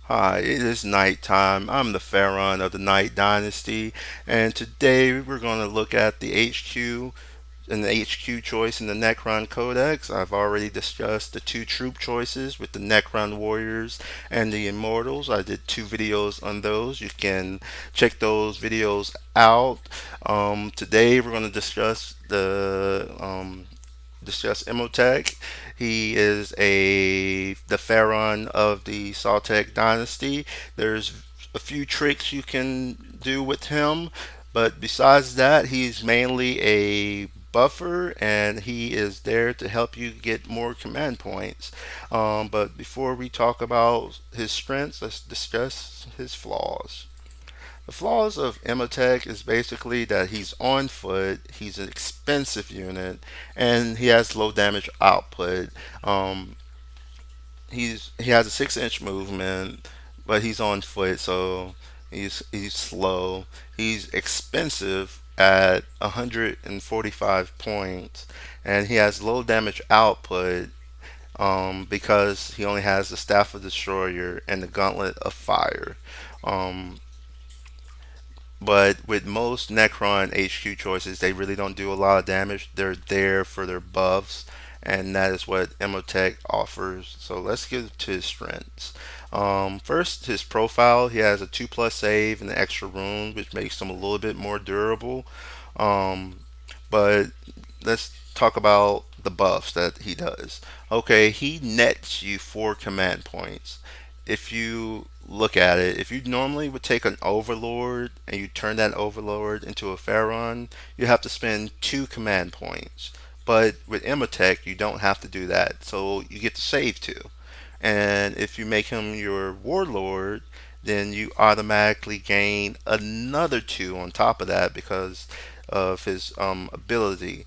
Hi, it is nighttime. I'm the Pharaoh of the Night Dynasty, and today we're going to look at the HQ and the HQ choice in the Necron Codex. I've already discussed the two troop choices with the Necron Warriors and the Immortals. I did two videos on those. You can check those videos out. Today we're going to discuss Imotekh. He is the pharaoh of the Saltec dynasty. There's a few tricks you can do with him, but besides that, he's mainly a buffer and he is there to help you get more command points. But before we talk about his strengths, let's discuss his flaws. The flaws of Imotekh is basically that he's on foot, he's an expensive unit, and he has low damage output. Um, he has a 6 inch movement, but he's on foot, so he's slow. He's expensive at 145 points, and he has low damage output because he only has the Staff of Destroyer and the Gauntlet of Fire. Um, But with most Necron HQ choices, they really don't do a lot of damage. They're there for their buffs, and that is what Imotekh offers. So let's get to his strengths. First, his profile. He has a 2+ save and an extra rune, which makes him a little bit more durable. Um, but let's talk about the buffs that he does. Okay, he nets you 4 command points. If you look at it, if you normally would take an overlord and you turn that overlord into a pharaoh, you have to spend 2 command points. But with Imotekh, you don't have to do that, so you get to save 2. And if you make him your warlord, then you automatically gain another 2 on top of that because of his ability.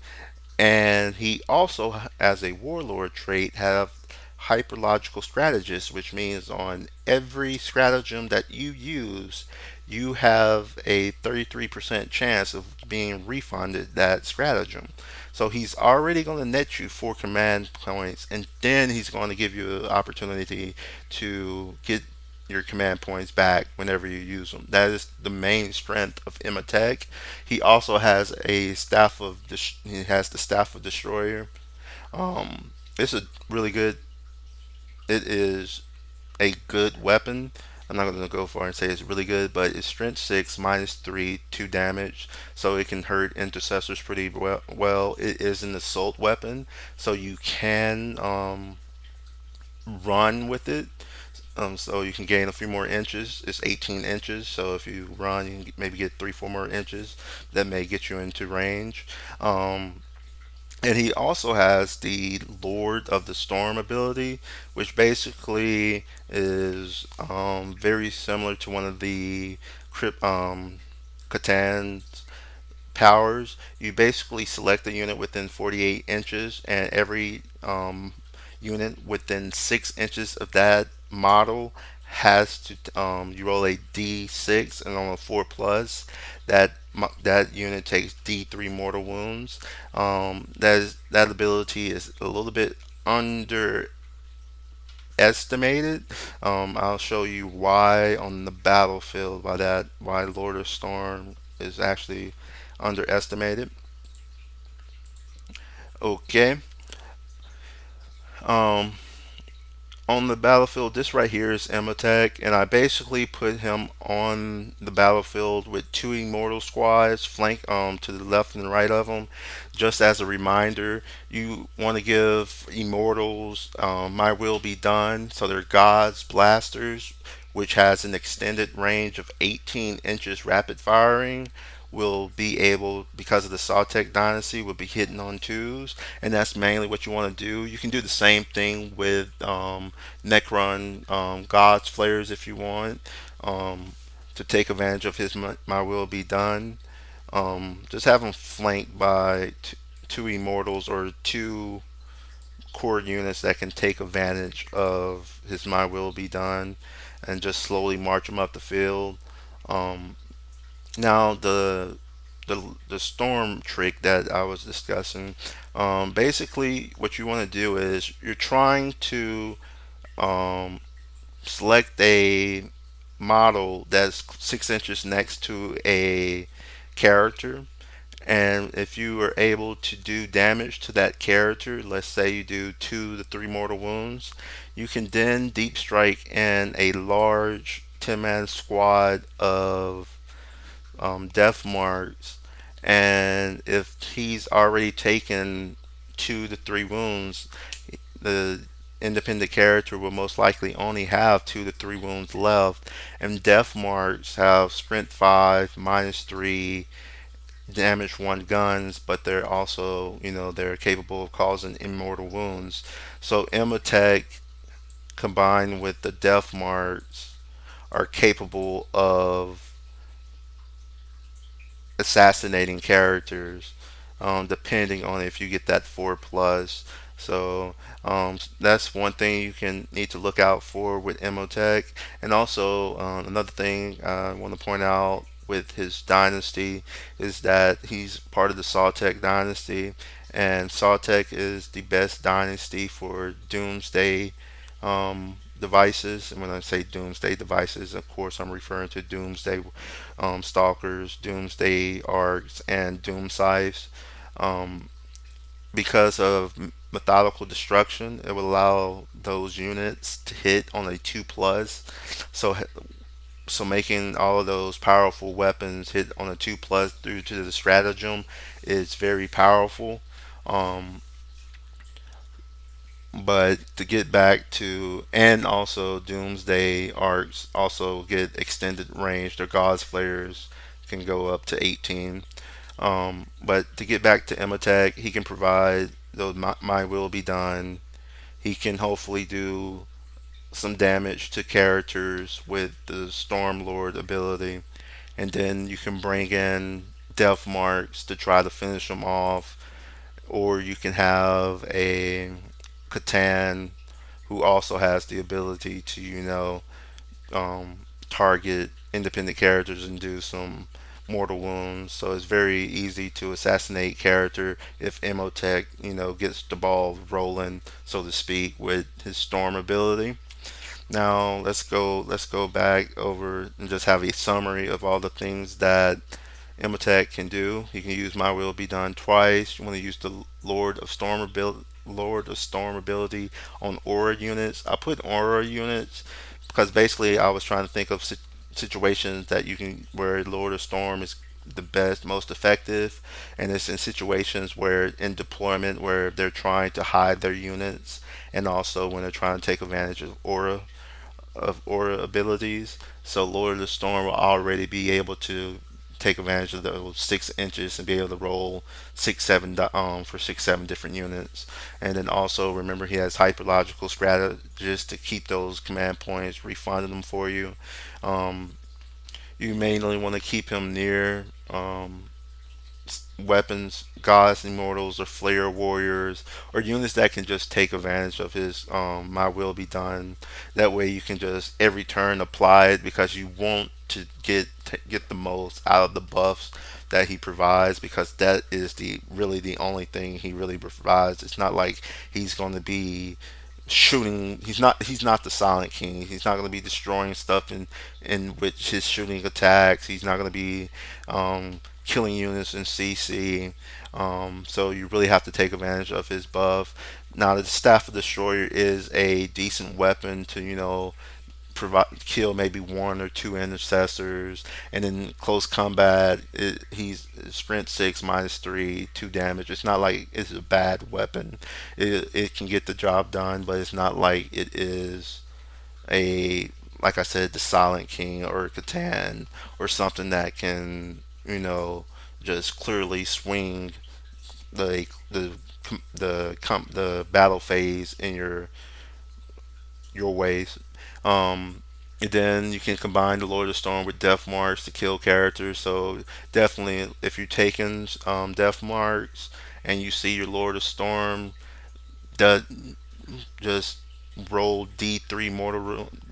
And he also, as a warlord trait, have hyperlogical strategist, which means on every stratagem that you use, you have a 33% chance of being refunded that stratagem. So he's already going to net you 4 command points, and then he's going to give you an opportunity to get your command points back whenever you use them. That is the main strength of Imotekh. He also has he has the staff of destroyer. It's a really good. It is a good weapon. I'm not going to go far and say it's really good, but it's strength 6, -3, 2 damage, so it can hurt intercessors pretty well. It is an assault weapon, so you can run with it. So you can gain a few more inches. It's 18 inches, so if you run, you can maybe get 3, 4 more inches. That may get you into range. Um, and he also has the Lord of the Storm ability, which basically is very similar to one of the Catan's powers. You basically select a unit within 48 inches, and every unit within 6 inches of that model has to you roll a d6, and on a 4 plus, that unit takes d3 mortal wounds. That ability is a little bit underestimated. I'll show you why on the battlefield, why Lord of Storm is actually underestimated. Okay. Um, on the battlefield, this right here is Imotekh, and I basically put him on the battlefield with 2 immortal squads flank to the left and right of him. Just as a reminder, you want to give immortals my will be done, so they're gods blasters, which has an extended range of 18 inches rapid firing, will be able, because of the Saltec dynasty, will be hitting on 2s, and that's mainly what you want to do. You can do the same thing with Necron Gods Flayers if you want, um, to take advantage of his my will be done. Just have him flanked by 2 immortals or 2 core units that can take advantage of his my will be done, and just slowly march him up the field. Um, Now the storm trick that I was discussing, basically what you want to do is you're trying to um, select a model that's 6 inches next to a character, and if you are able to do damage to that character, let's say you do 2 to 3 mortal wounds, you can then deep strike in a large 10-man squad of death marks. And if he's already taken 2 to 3 wounds, the independent character will most likely only have 2 to 3 wounds left. And death marks have sprint 5, -3, damage 1 guns, but they're also, they're capable of causing immortal wounds. So Imotekh combined with the death marks are capable of assassinating characters, depending on if you get that 4+. So that's one thing you can need to look out for with Imotekh. And also another thing I want to point out with his dynasty is that he's part of the Sawtech dynasty, and Sawtech is the best dynasty for Doomsday devices. And when I say Doomsday devices, of course I'm referring to Doomsday Stalkers, Doomsday Arcs, and Doom Scythes. Um, because of methodical destruction, it will allow those units to hit on a 2+. So, so making all of those powerful weapons hit on a 2+ due to the stratagem is very powerful. Um, but to get back to, and also Doomsday Arcs also get extended range. Their God's Flares can go up to 18. But to get back to Imotekh, he can provide those my will be done. He can hopefully do some damage to characters with the Stormlord ability, and then you can bring in Death Marks to try to finish them off, or you can have a Catan who also has the ability to, um, target independent characters and do some mortal wounds. So it's very easy to assassinate character if Imotekh, gets the ball rolling, so to speak, with his storm ability. Now let's go back over and just have a summary of all the things that Imotekh can do. You can use My Will Be Done twice. You want to use the Lord of Storm ability on aura units. I put aura units because basically I was trying to think of situations that you can where Lord of Storm is the best, most effective, and it's in situations where in deployment where they're trying to hide their units, and also when they're trying to take advantage of aura abilities. So Lord of the Storm will already be able to take advantage of those 6 inches and be able to roll 6, 7 for 6, 7 different units. And then also remember he has hyperlogical strategies to keep those command points, refunding them for you. Um, you mainly want to keep him near weapons, gods, immortals, or flare warriors, or units that can just take advantage of his my will be done. That way you can just every turn apply it because you want to get the most out of the buffs that he provides, because that is the really the only thing he really provides. It's not like he's going to be shooting. He's not the Silent King. He's not going to be destroying stuff in which his shooting attacks. He's not going to be killing units in CC. So you really have to take advantage of his buff. Now the Staff of Destroyer is a decent weapon to provide kill maybe 1 or 2 intercessors, and in close combat he's sprint 6 -3 2 damage. It's not like it's a bad weapon. It can get the job done, but it's not like it is a, like I said, the Silent King or Catan or something that can just clearly swing the battle phase in your ways. And then you can combine the Lord of Storm with Death Marks to kill characters. So definitely, if you're taking Death Marks and you see your Lord of Storm, that just roll D3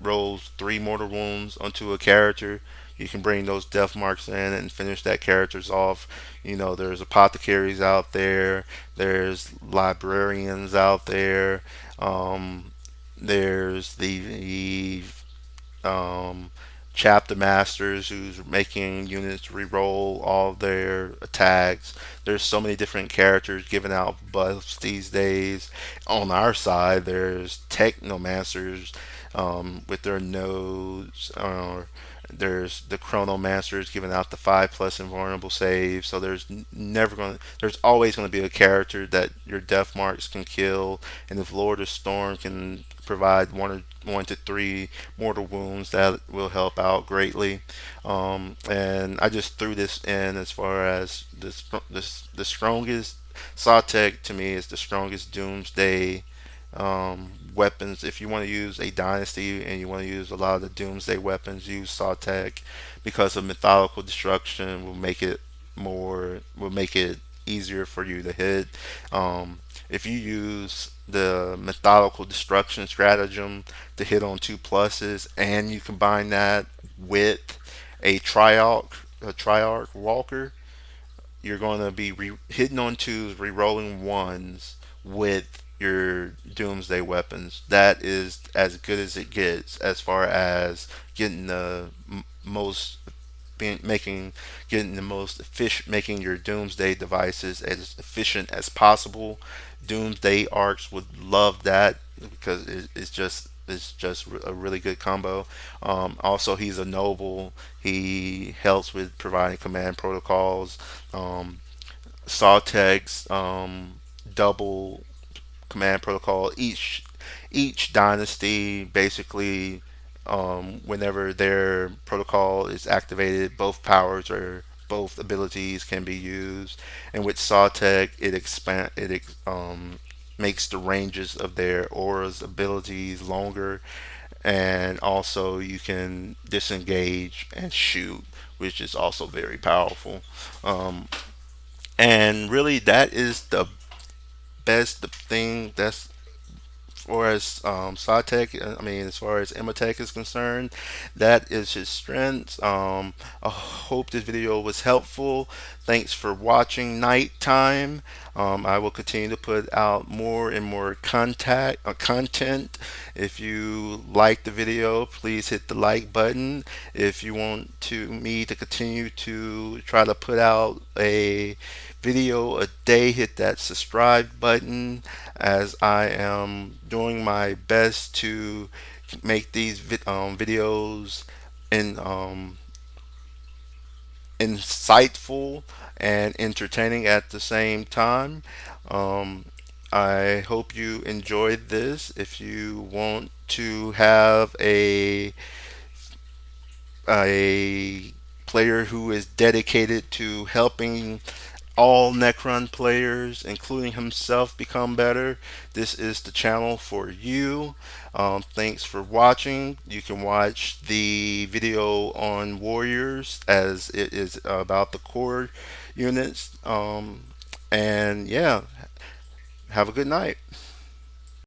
rolls 3 mortal wounds onto a character. You can bring those death marks in and finish that character's off. There's apothecaries out there. There's librarians out there. There's the chapter masters who's making units re-roll all their attacks. There's so many different characters giving out buffs these days. On our side, there's technomancers with their nodes. There's the chronomancers giving out the 5+ invulnerable save. So there's always going to be a character that your death marks can kill, and if Lord of Storm can provide 1 to 3 mortal wounds, that will help out greatly. And I just threw this in as far as the strongest. Sawtech to me is the strongest Doomsday weapons. If you want to use a dynasty and you want to use a lot of the Doomsday weapons, use Sawtech, because of methodical destruction will make it easier for you to hit. If you use the methodical destruction stratagem to hit on 2 pluses, and you combine that with a triarch walker, you're going to be hitting on 2s, re-rolling 1s with your Doomsday weapons. That is as good as it gets as far as getting the most being making getting the most efficient, making your Doomsday devices as efficient as possible. Doomsday arcs would love that because it's just a really good combo. Also, he's a noble. He helps with providing command protocols. Um, Sawtech's double command protocol. Each dynasty basically, whenever their protocol is activated, both abilities can be used. And with Sawtech, makes the ranges of their auras abilities longer, and also you can disengage and shoot, which is also very powerful. Um, and really, that is the best thing that's far as Sawtech, I mean, as far as Imotekh is concerned, that is his strengths. I hope this video was helpful. Thanks for watching Nighttime. I will continue to put out more and more content. If you like the video, please hit the like button. If you want me to continue to try to put out a video a day, hit that subscribe button, as I am doing my best to make these videos in insightful and entertaining at the same time. Um, I hope you enjoyed this. If you want to have a player who is dedicated to helping all Necron players, including himself, become better, this is the channel for you. Thanks for watching. You can watch the video on Warriors, as it is about the core units. And yeah, have a good night.